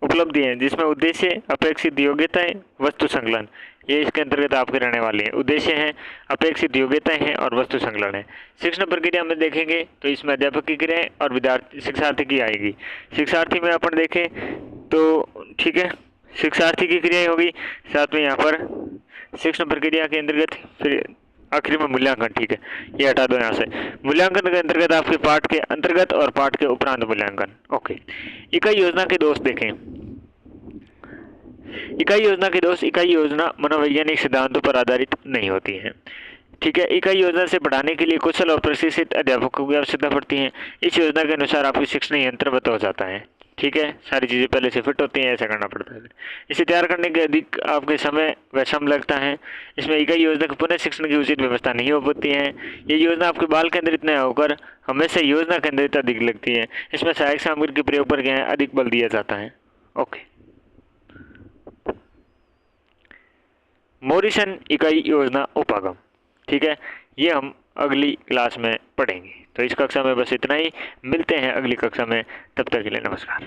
उपलब्धि है, जिसमें उद्देश्य, अपेक्षित योग्यताएं, वस्तु संकलन, ये इसके अंतर्गत आपके रहने वाली है। उद्देश्य है, अपेक्षित योग्यताएं हैं और वस्तु संकलन है। शिक्षण प्रक्रिया में देखेंगे तो इसमें अध्यापक की क्रियाएं और विद्यार्थी शिक्षार्थी की आएगी। शिक्षार्थी में अपन देखें तो ठीक है, शिक्षार्थी की क्रियाएं होगी, साथ में यहाँ पर शिक्षण प्रक्रिया के अंतर्गत फिर आखिरी में मूल्यांकन। ठीक है, ये हटा दो यहाँ से। मूल्यांकन के अंतर्गत आपके पाठ के अंतर्गत और पाठ के उपरांत मूल्यांकन। ओके, इकाई योजना के दोष देखें। इकाई योजना के दोष, इकाई योजना मनोवैज्ञानिक सिद्धांतों पर आधारित नहीं होती है। ठीक है, इकाई योजना से पढ़ाने के लिए कुशल और प्रशिक्षित अध्यापकों की आवश्यकता पड़ती है। इस योजना के अनुसार आपकी शिक्षण यंत्रवत हो जाता है। ठीक है, सारी चीज़ें पहले से फिट होती हैं, ऐसा करना पड़ता है। इसे तैयार करने के अधिक आपके समय व श्रम लगता है। इसमें इकाई योजना के पुनः शिक्षण की उचित व्यवस्था नहीं हो पाती है। ये योजना आपके बाल केंद्रित न होकर हमेशा योजना केंद्रित अधिक लगती है। इसमें सहायक सामग्री के प्रयोग पर क्या है, अधिक बल दिया जाता है। ओके, मॉरिसन इकाई योजना उपागम। ठीक है, ये हम अगली क्लास में पढ़ेंगे। तो इस कक्षा में बस इतना ही, मिलते हैं अगली कक्षा में, तब तक के लिए नमस्कार।